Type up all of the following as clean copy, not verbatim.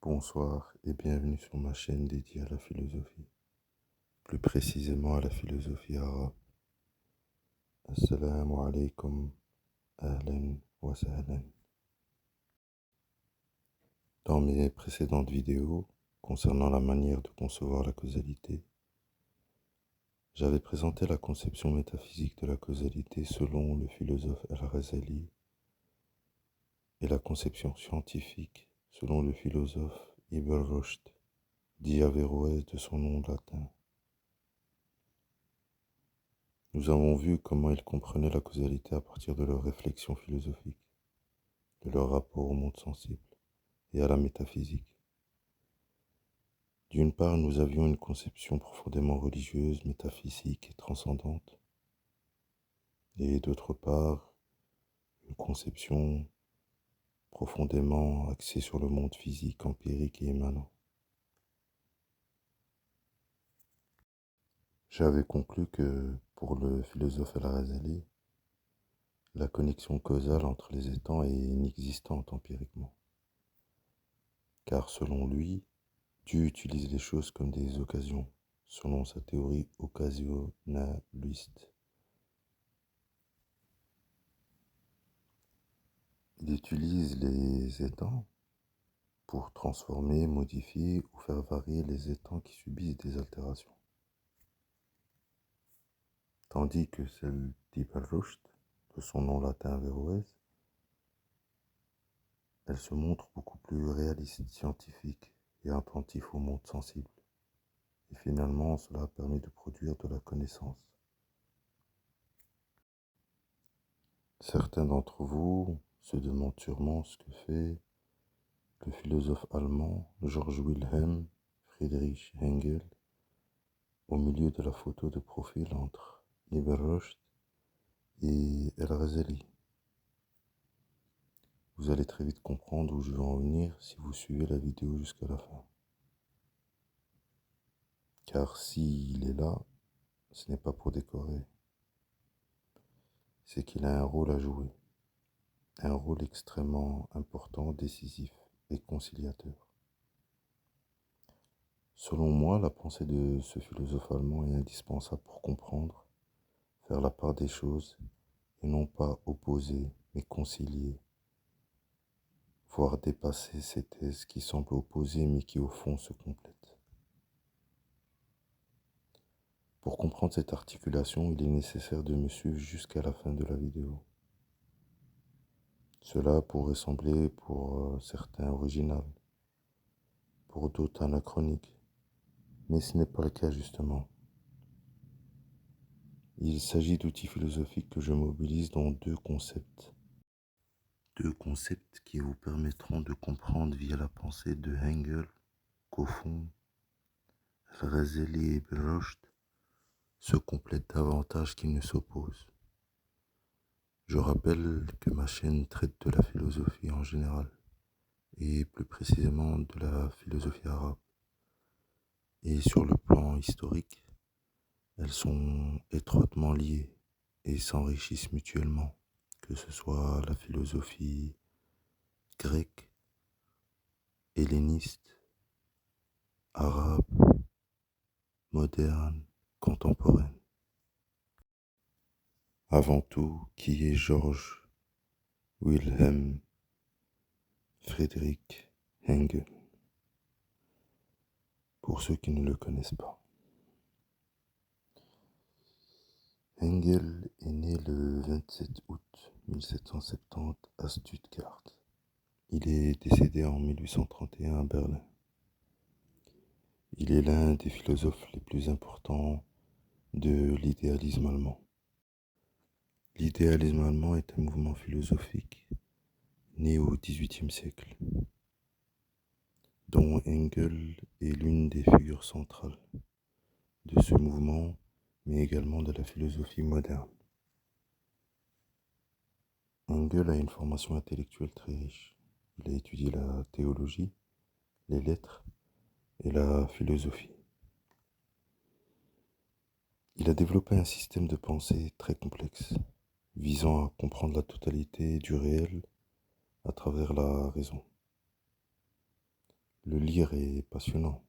Bonsoir et bienvenue sur ma chaîne dédiée à la philosophie, plus précisément à la philosophie arabe. Assalamu alaikum, ahlan wa sahlan. Dans mes précédentes vidéos concernant la manière de concevoir la causalité, j'avais présenté la conception métaphysique de la causalité selon le philosophe Al-Ghazali et la conception scientifique selon le philosophe Ibn Rushd, dit Averroès de son nom latin. Nous avons vu comment ils comprenaient la causalité à partir de leurs réflexions philosophiques, de leur rapport au monde sensible et à la métaphysique. D'une part, nous avions une conception profondément religieuse, métaphysique et transcendante, et d'autre part, une conception profondément axée sur le monde physique, empirique et émanent. J'avais conclu que, pour le philosophe Al-Ghazali, la connexion causale entre les étangs est inexistante empiriquement, car selon lui, Dieu utilise les choses comme des occasions, selon sa théorie occasionaliste. Il utilise les étangs pour transformer, modifier ou faire varier les étangs qui subissent des altérations. Tandis que celle d'Ibn Rushd, de son nom latin Averroès, elle se montre beaucoup plus réaliste, scientifique et attentif au monde sensible. Et finalement, cela permet de produire de la connaissance. Certains d'entre vous se demandent sûrement ce que fait le philosophe allemand Georg Wilhelm Friedrich Hegel au milieu de la photo de profil entre Ibn Rushd et Al-Ghazali. Vous allez très vite comprendre où je veux en venir si vous suivez la vidéo jusqu'à la fin. Car s'il est là, ce n'est pas pour décorer, c'est qu'il a un rôle à jouer, un rôle extrêmement important, décisif et conciliateur. Selon moi, la pensée de ce philosophe allemand est indispensable pour comprendre, faire la part des choses, et non pas opposer, mais concilier, voire dépasser ces thèses qui semblent opposées mais qui au fond se complètent. Pour comprendre cette articulation, il est nécessaire de me suivre jusqu'à la fin de la vidéo. Cela pourrait sembler pour certains original, pour d'autres anachronique, mais ce n'est pas le cas justement. Il s'agit d'outils philosophiques que je mobilise dans deux concepts qui vous permettront de comprendre via la pensée de Hegel qu'au fond, Al-Ghazali et Ibn Rushd se complètent davantage qu'ils ne s'opposent. Je rappelle que ma chaîne traite de la philosophie en général, et plus précisément de la philosophie arabe. Et sur le plan historique, elles sont étroitement liées et s'enrichissent mutuellement, que ce soit la philosophie grecque, helléniste, arabe, moderne, contemporaine. Avant tout, qui est Georg Wilhelm Friedrich Hegel, pour ceux qui ne le connaissent pas. Hegel est né le 27 août 1770 à Stuttgart. Il est décédé en 1831 à Berlin. Il est l'un des philosophes les plus importants de l'idéalisme allemand. L'idéalisme allemand est un mouvement philosophique né au XVIIIe siècle, dont Hegel est l'une des figures centrales de ce mouvement, mais également de la philosophie moderne. Hegel a une formation intellectuelle très riche. Il a étudié la théologie, les lettres et la philosophie. Il a développé un système de pensée très complexe, visant à comprendre la totalité du réel à travers la raison. Le lire est passionnant,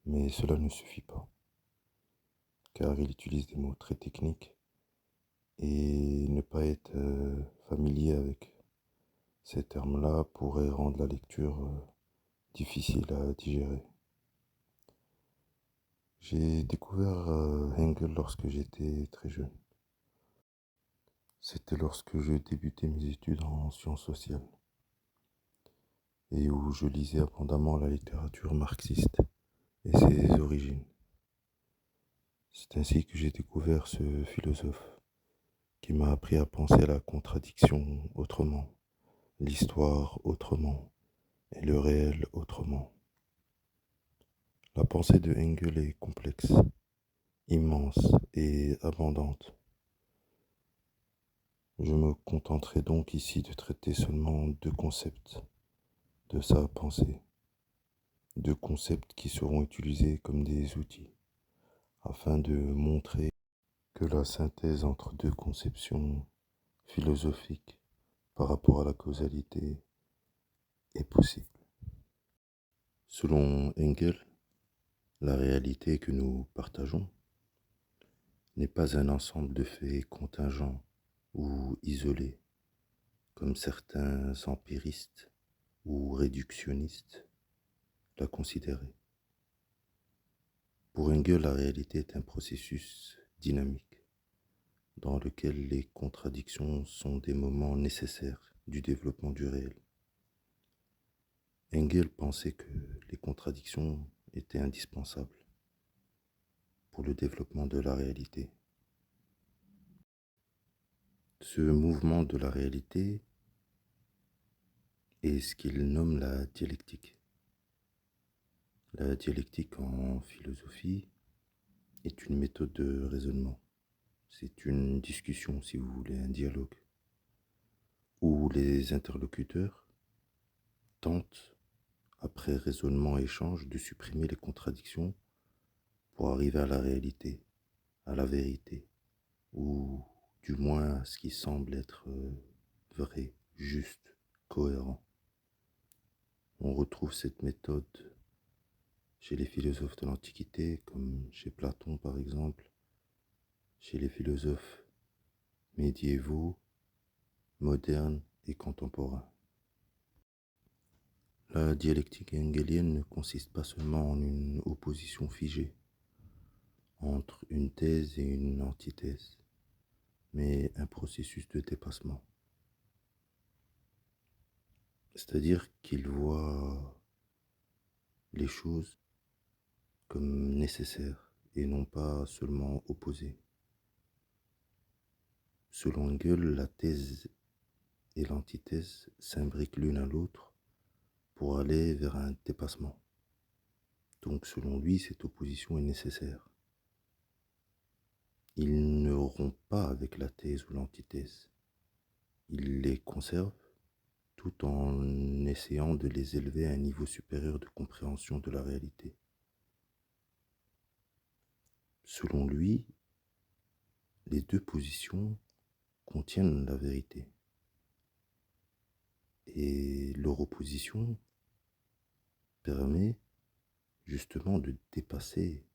mais cela ne suffit pas, car il utilise des mots très techniques et ne pas être familier avec ces termes-là pourrait rendre la lecture difficile à digérer. J'ai découvert Hegel lorsque j'étais très jeune. C'était lorsque je débutais mes études en sciences sociales et où je lisais abondamment la littérature marxiste et ses origines. C'est ainsi que j'ai découvert ce philosophe qui m'a appris à penser la contradiction autrement, l'histoire autrement et le réel autrement. La pensée de Hegel est complexe, immense et abondante. Je me contenterai donc ici de traiter seulement deux concepts de sa pensée, deux concepts qui seront utilisés comme des outils afin de montrer que la synthèse entre deux conceptions philosophiques par rapport à la causalité est possible. Selon Hegel, la réalité que nous partageons n'est pas un ensemble de faits contingents ou isolés, comme certains empiristes ou réductionnistes la considéraient. Pour Hegel, la réalité est un processus dynamique dans lequel les contradictions sont des moments nécessaires du développement du réel. Hegel pensait que les contradictions étaient indispensables pour le développement de la réalité. Ce mouvement de la réalité est ce qu'il nomme la dialectique. La dialectique en philosophie est une méthode de raisonnement. C'est une discussion, si vous voulez, un dialogue, où les interlocuteurs tentent, après raisonnement et échange, de supprimer les contradictions pour arriver à la réalité, à la vérité, ou du moins à ce qui semble être vrai, juste, cohérent. On retrouve cette méthode chez les philosophes de l'Antiquité, comme chez Platon par exemple, chez les philosophes médiévaux, modernes et contemporains. La dialectique hegelienne ne consiste pas seulement en une opposition figée entre une thèse et une antithèse, mais un processus de dépassement. C'est-à-dire qu'il voit les choses comme nécessaires et non pas seulement opposées. Selon Hegel, la thèse et l'antithèse s'imbriquent l'une à l'autre pour aller vers un dépassement. Donc selon lui, cette opposition est nécessaire. Il ne rompt pas avec la thèse ou l'antithèse. Il les conserve tout en essayant de les élever à un niveau supérieur de compréhension de la réalité. Selon lui, les deux positions contiennent la vérité. Et leur opposition permet justement de dépasser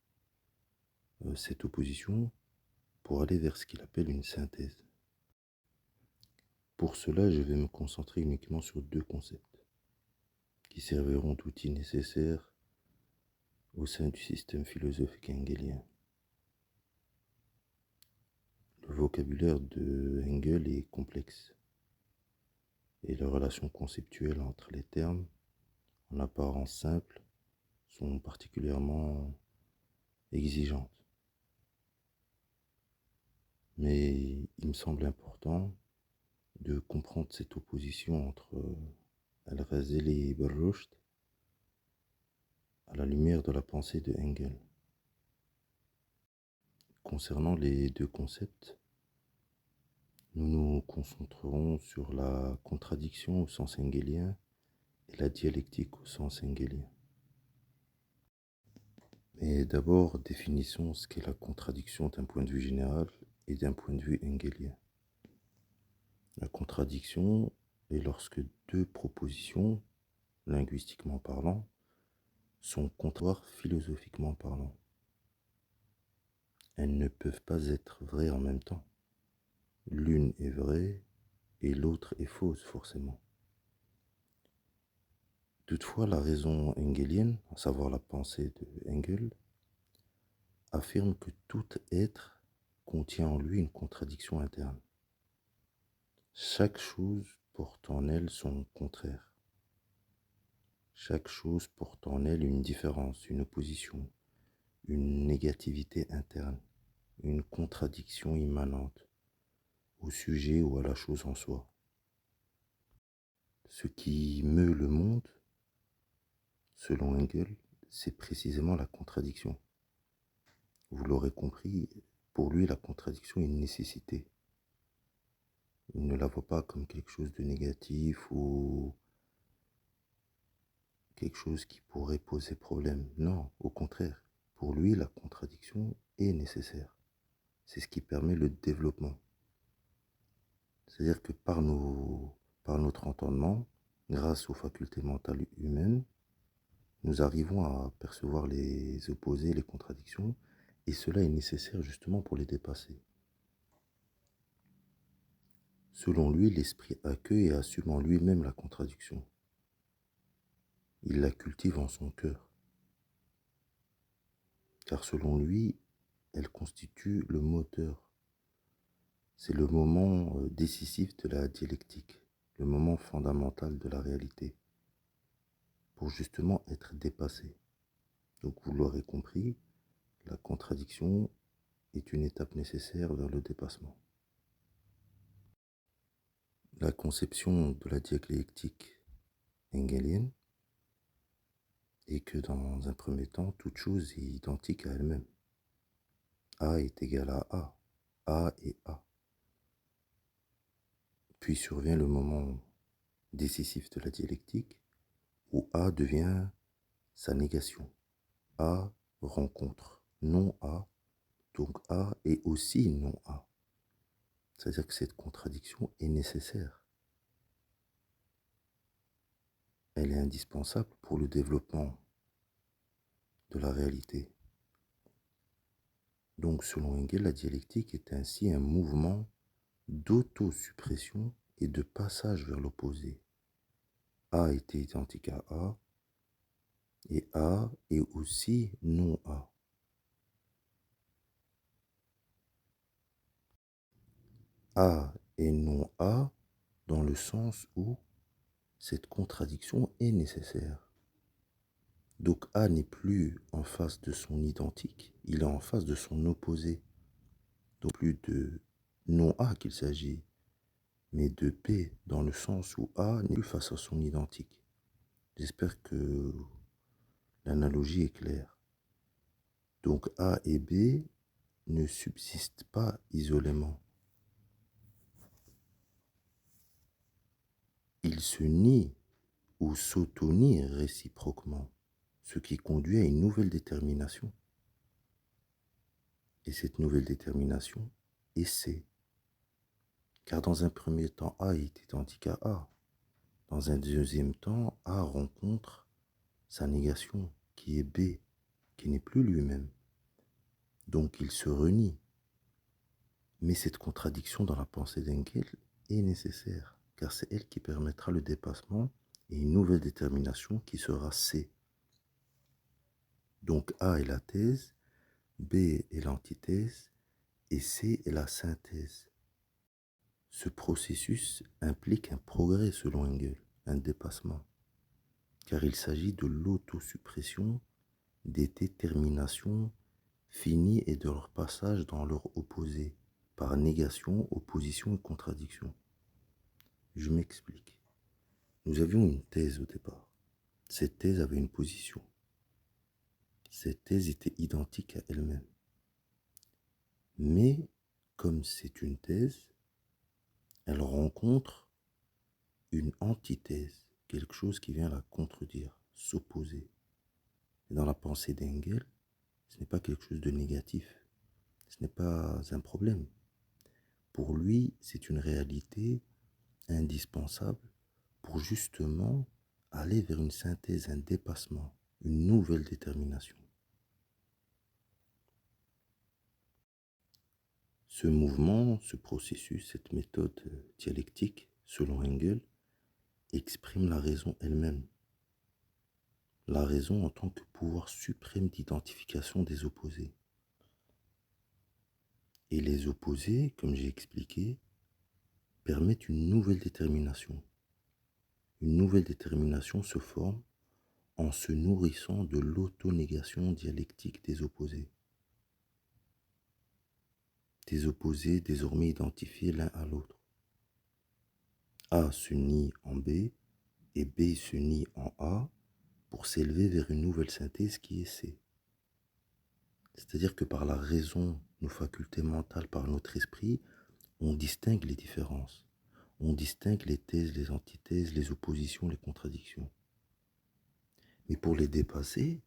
cette opposition pour aller vers ce qu'il appelle une synthèse. Pour cela, je vais me concentrer uniquement sur deux concepts qui serviront d'outils nécessaires au sein du système philosophique hegelien. Le vocabulaire de Hegel est complexe et les relations conceptuelles entre les termes, en apparence simples, sont particulièrement exigeantes. Mais il me semble important de comprendre cette opposition entre Al-Ghazali et Ibn Rushd à la lumière de la pensée de Hegel. Concernant les deux concepts, nous nous concentrerons sur la contradiction au sens hegelien et la dialectique au sens hegelien. Mais d'abord, définissons ce qu'est la contradiction d'un point de vue général et d'un point de vue hegelien. La contradiction est lorsque deux propositions, linguistiquement parlant, sont contraires philosophiquement parlant. Elles ne peuvent pas être vraies en même temps. L'une est vraie et l'autre est fausse forcément. Toutefois, la raison hegelienne, à savoir la pensée de Hegel, affirme que tout être contient en lui une contradiction interne. Chaque chose porte en elle son contraire. Chaque chose porte en elle une différence, une opposition, une négativité interne, une contradiction immanente au sujet ou à la chose en soi. Ce qui meut le monde, selon Hegel, c'est précisément la contradiction. Vous l'aurez compris, pour lui, la contradiction est une nécessité. Il ne la voit pas comme quelque chose de négatif ou quelque chose qui pourrait poser problème. Non, au contraire. Pour lui, la contradiction est nécessaire. C'est ce qui permet le développement. C'est-à-dire que par notre entendement, grâce aux facultés mentales humaines, nous arrivons à percevoir les opposés, les contradictions, et cela est nécessaire justement pour les dépasser. Selon lui, l'esprit accueille et assume en lui-même la contradiction. Il la cultive en son cœur. Car selon lui, elle constitue le moteur. C'est le moment décisif de la dialectique, le moment fondamental de la réalité, pour justement être dépassé. Donc vous l'aurez compris, la contradiction est une étape nécessaire vers le dépassement. La conception de la dialectique hegelienne est que dans un premier temps, toute chose est identique à elle-même. A est égal à A. A est A. Puis survient le moment décisif de la dialectique où A devient sa négation. A rencontre non A, donc A est aussi non A. C'est-à-dire que cette contradiction est nécessaire. Elle est indispensable pour le développement de la réalité. Donc selon Hegel, la dialectique est ainsi un mouvement d'autosuppression et de passage vers l'opposé. A est identique à A et A est aussi non A. A est non A dans le sens où cette contradiction est nécessaire. Donc A n'est plus en face de son identique, il est en face de son opposé. Donc plus de non A qu'il s'agit, mais de B dans le sens où A n'est plus face à son identique. J'espère que l'analogie est claire. Donc A et B ne subsistent pas isolément. Ils se nient ou s'auto-nient réciproquement, ce qui conduit à une nouvelle détermination. Et cette nouvelle détermination est C. Car dans un premier temps, A est identique à A. Dans un deuxième temps, A rencontre sa négation, qui est B, qui n'est plus lui-même. Donc il se renie. Mais cette contradiction dans la pensée d'Hegel est nécessaire, car c'est elle qui permettra le dépassement et une nouvelle détermination qui sera C. Donc A est la thèse, B est l'antithèse et C est la synthèse. Ce processus implique un progrès selon Hegel, un dépassement, car il s'agit de l'autosuppression des déterminations finies et de leur passage dans leur opposé, par négation, opposition et contradiction. Je m'explique. Nous avions une thèse au départ. Cette thèse avait une position. Cette thèse était identique à elle-même. Mais, comme c'est une thèse, elle rencontre une antithèse, quelque chose qui vient la contredire, s'opposer. Et dans la pensée d'Hegel, ce n'est pas quelque chose de négatif, ce n'est pas un problème. Pour lui, c'est une réalité indispensable pour justement aller vers une synthèse, un dépassement, une nouvelle détermination. Ce mouvement, ce processus, cette méthode dialectique, selon Engel, exprime la raison elle-même. La raison en tant que pouvoir suprême d'identification des opposés. Et les opposés, comme j'ai expliqué, permettent une nouvelle détermination. Une nouvelle détermination se forme en se nourrissant de l'autonégation dialectique des opposés. Des opposés désormais identifiés l'un à l'autre. A se nie en B et B se nie en A pour s'élever vers une nouvelle synthèse qui est C. C'est-à-dire que par la raison, nos facultés mentales, par notre esprit, on distingue les différences. On distingue les thèses, les antithèses, les oppositions, les contradictions. Mais pour les dépasser,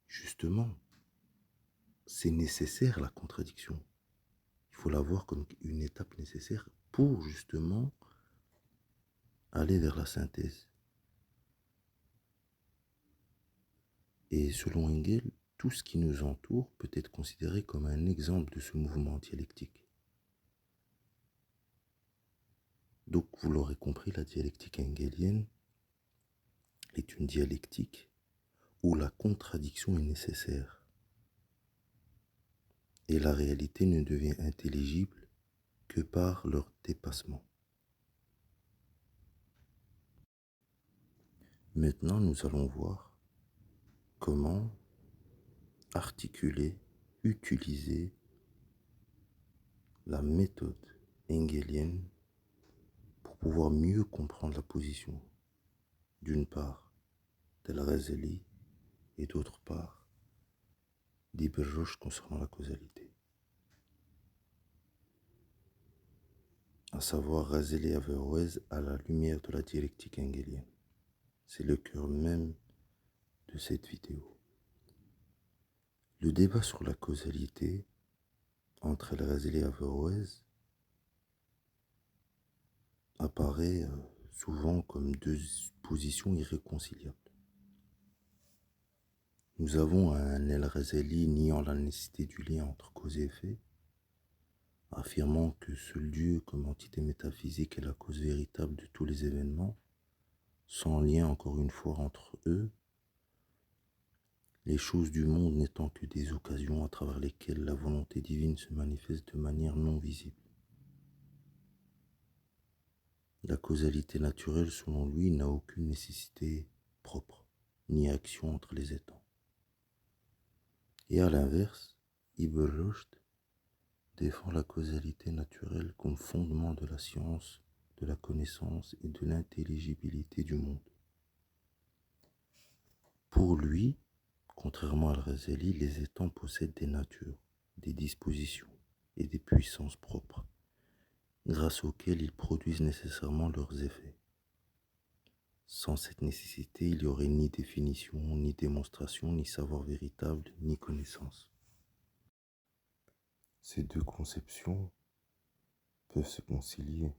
justement, c'est nécessaire la contradiction. Il faut la voir comme une étape nécessaire pour justement aller vers la synthèse. Et selon Engel, tout ce qui nous entoure peut être considéré comme un exemple de ce mouvement dialectique. Donc, vous l'aurez compris, la dialectique hegelienne est une dialectique où la contradiction est nécessaire et la réalité ne devient intelligible que par leur dépassement. Maintenant, nous allons voir comment articuler, utiliser la méthode hegelienne pour pouvoir mieux comprendre la position, d'une part, d'El-Ghazali et d'autre part, d'Ibn Rushd concernant la causalité. À savoir Ghazali et Averroès à la lumière de la dialectique hegelienne. C'est le cœur même de cette vidéo. Le débat sur la causalité entre El-Ghazali et Averroès apparaît souvent comme deux positions irréconciliables. Nous avons un El-Ghazali niant la nécessité du lien entre cause et effet, affirmant que seul Dieu comme entité métaphysique est la cause véritable de tous les événements, sans lien encore une fois entre eux, les choses du monde n'étant que des occasions à travers lesquelles la volonté divine se manifeste de manière non visible. La causalité naturelle, selon lui, n'a aucune nécessité propre, ni action entre les étangs. Et à l'inverse, Ibn Rushd défend la causalité naturelle comme fondement de la science, de la connaissance et de l'intelligibilité du monde. Pour lui, contrairement à Al-Ghazali, les étangs possèdent des natures, des dispositions et des puissances propres, grâce auxquelles ils produisent nécessairement leurs effets. Sans cette nécessité, il n'y aurait ni définition, ni démonstration, ni savoir véritable, ni connaissance. Ces deux conceptions peuvent se concilier.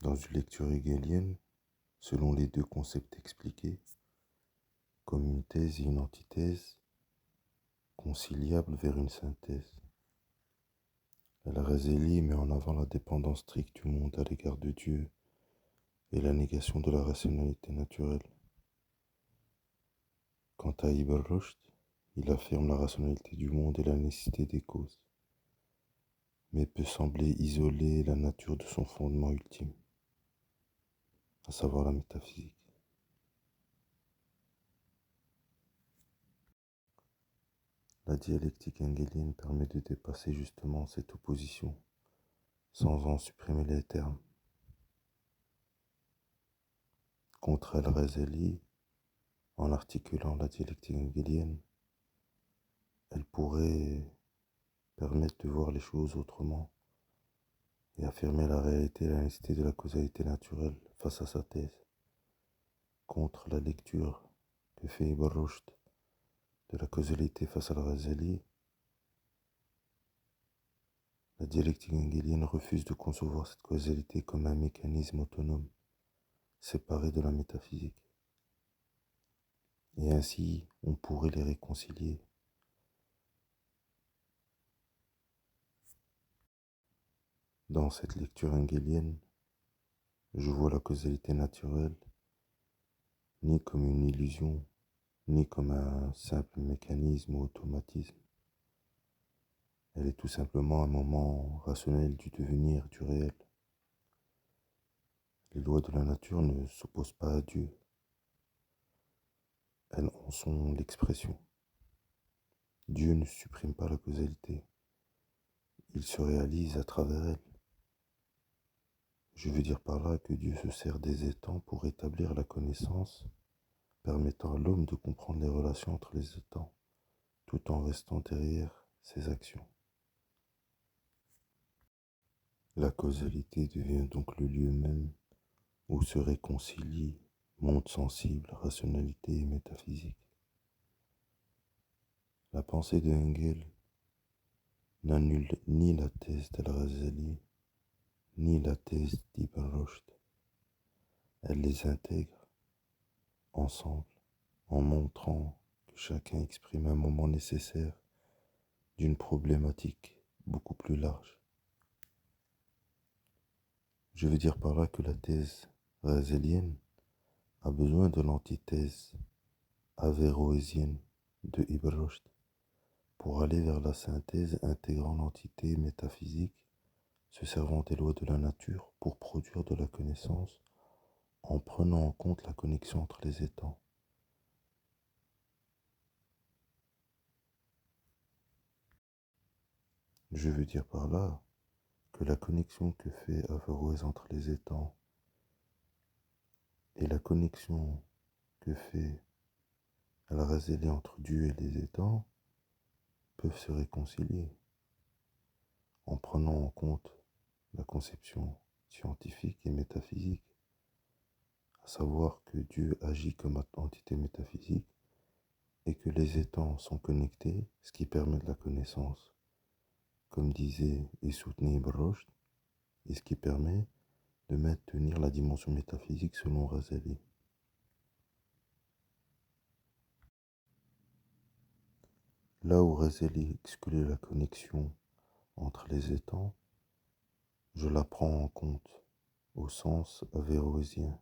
Dans une lecture hegelienne, selon les deux concepts expliqués, comme une thèse et une antithèse, conciliables vers une synthèse. Al-Ghazali met en avant la dépendance stricte du monde à l'égard de Dieu et la négation de la rationalité naturelle. Quant à Ibn Rushd, il affirme la rationalité du monde et la nécessité des causes, mais peut sembler isoler la nature de son fondement ultime, à savoir la métaphysique. La dialectique hegelienne permet de dépasser justement cette opposition, sans en supprimer les termes. Contre Al-Ghazali, en articulant la dialectique hegelienne, elle pourrait permettre de voir les choses autrement et affirmer la réalité et la nécessité de la causalité naturelle face à sa thèse, contre la lecture que fait Ibn Rushd de la causalité face à Al-Ghazali. La dialectique hegelienne refuse de concevoir cette causalité comme un mécanisme autonome, séparés de la métaphysique. Et ainsi, on pourrait les réconcilier. Dans cette lecture hegelienne, je vois la causalité naturelle ni comme une illusion, ni comme un simple mécanisme ou automatisme. Elle est tout simplement un moment rationnel du devenir, du réel. Les lois de la nature ne s'opposent pas à Dieu, elles en sont l'expression. Dieu ne supprime pas la causalité, il se réalise à travers elle. Je veux dire par là que Dieu se sert des étangs pour établir la connaissance, permettant à l'homme de comprendre les relations entre les étangs, tout en restant derrière ses actions. La causalité devient donc le lieu même où se réconcilient monde sensible, rationalité et métaphysique. La pensée de Hegel n'annule ni la thèse d'Al-Ghazali, ni la thèse d'Ibn Rushd. Elle les intègre ensemble en montrant que chacun exprime un moment nécessaire d'une problématique beaucoup plus large. Je veux dire par là que la thèse ghazalienne a besoin de l'antithèse averroésienne de Ibn Rushd pour aller vers la synthèse intégrant l'entité métaphysique, se servant des lois de la nature pour produire de la connaissance en prenant en compte la connexion entre les étangs. Je veux dire par là que la connexion que fait Averroès entre les étangs et la connexion que fait Al-Ghazali entre Dieu et les étangs peuvent se réconcilier en prenant en compte la conception scientifique et métaphysique, à savoir que Dieu agit comme entité métaphysique et que les étangs sont connectés, ce qui permet de la connaissance, comme disait et soutenait Ibn Rushd, et ce qui permet de maintenir la dimension métaphysique selon Ghazali. Là où Ghazali exclut la connexion entre les étangs, je la prends en compte au sens averroésien.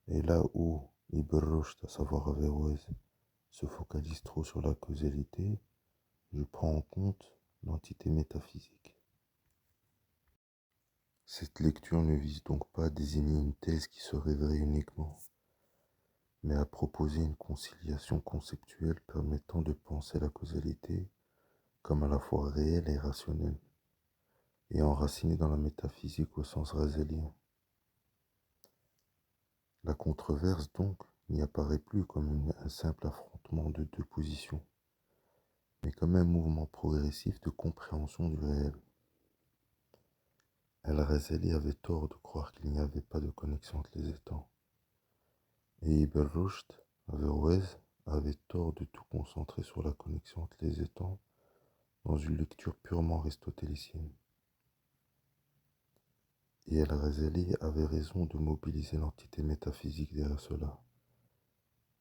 Et là où Ibn Rushd, à savoir Averroès, se focalise trop sur la causalité, je prends en compte l'entité métaphysique. Cette lecture ne vise donc pas à désigner une thèse qui serait vraie uniquement, mais à proposer une conciliation conceptuelle permettant de penser la causalité comme à la fois réelle et rationnelle, et enracinée dans la métaphysique au sens ghazalien. La controverse donc n'y apparaît plus comme un simple affrontement de deux positions, mais comme un mouvement progressif de compréhension du réel. Al-Ghazali avait tort de croire qu'il n'y avait pas de connexion entre les étangs, et Ibn Rushd, Averroès, avait tort de tout concentrer sur la connexion entre les étangs dans une lecture purement aristotélicienne. Et Al-Ghazali avait raison de mobiliser l'entité métaphysique derrière cela.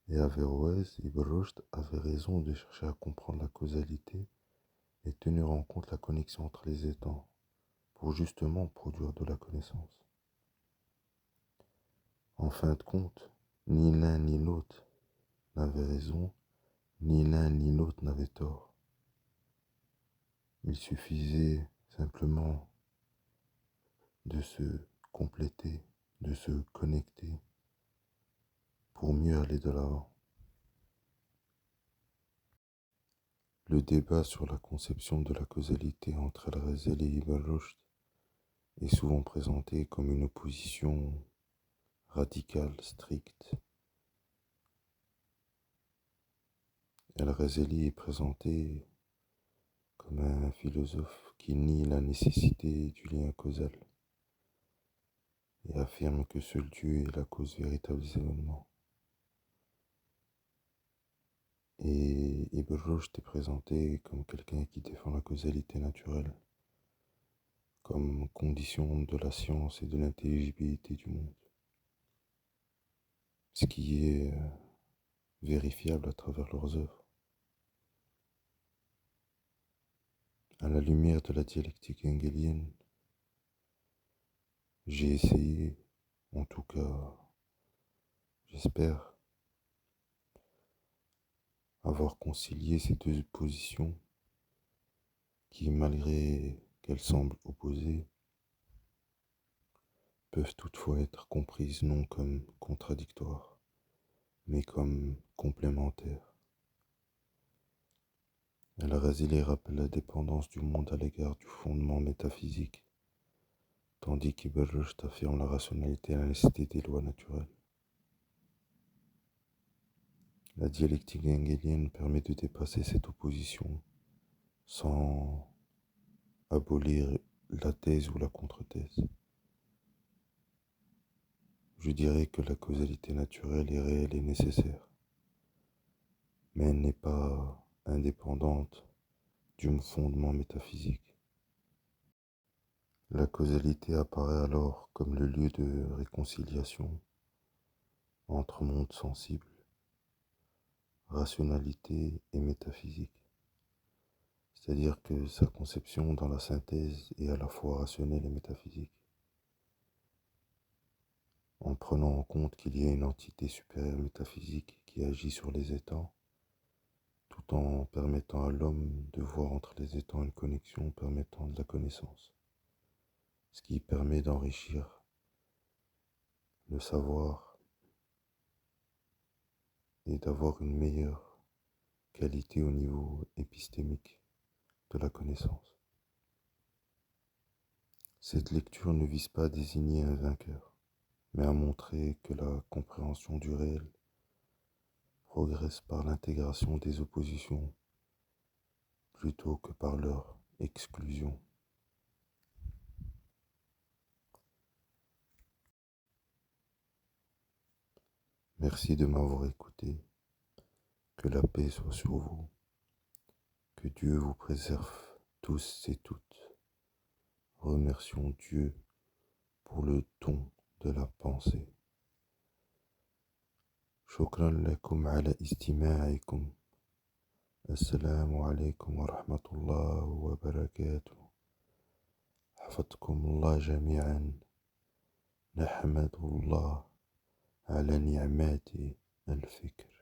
Et Averroès, Ibn Rushd avait raison de chercher à comprendre la causalité et tenir en compte la connexion entre les étangs pour justement produire de la connaissance. En fin de compte, ni l'un ni l'autre n'avait raison, ni l'un ni l'autre n'avait tort. Il suffisait simplement de se compléter, de se connecter pour mieux aller de l'avant. Le débat sur la conception de la causalité entre Al-Ghazali et Ibn Rushd est souvent présenté comme une opposition radicale, stricte. Al-Ghazali est présenté comme un philosophe qui nie la nécessité du lien causal et affirme que seul Dieu est la cause véritable des événements. Et Ibn Rushd est présenté comme quelqu'un qui défend la causalité naturelle, comme condition de la science et de l'intelligibilité du monde. ce qui est vérifiable à travers leurs œuvres. À la lumière de la dialectique hegelienne, j'ai essayé, en tout cas j'espère, avoir concilié ces deux positions qui, malgré qu'elles semblent opposées, peuvent toutefois être comprises non comme contradictoires, mais comme complémentaires. Al-Ghazali rappelle la dépendance du monde à l'égard du fondement métaphysique, tandis qu'Ibn Rushd affirme la rationalité et la nécessité des lois naturelles. La dialectique hegelienne permet de dépasser cette opposition sans abolir la thèse ou la contre-thèse. Je dirais que la causalité naturelle est réelle et nécessaire, mais elle n'est pas indépendante du fondement métaphysique. La causalité apparaît alors comme le lieu de réconciliation entre monde sensible, rationalité et métaphysique, c'est-à-dire que sa conception dans la synthèse est à la fois rationnelle et métaphysique, en prenant en compte qu'il y a une entité supérieure métaphysique qui agit sur les états, tout en permettant à l'homme de voir entre les états une connexion permettant de la connaissance, ce qui permet d'enrichir le savoir et d'avoir une meilleure qualité au niveau épistémique de la connaissance. Cette lecture ne vise pas à désigner un vainqueur, mais à montrer que la compréhension du réel progresse par l'intégration des oppositions plutôt que par leur exclusion. Merci de m'avoir écouté, que la paix soit sur vous, que Dieu vous préserve tous et toutes. Remercions Dieu pour le don de la pensée. شكرا لكم على استماعكم. السلام عليكم ورحمة الله وبركاته. حفظكم الله جميعا. نحمد الله على نعمات الفكر.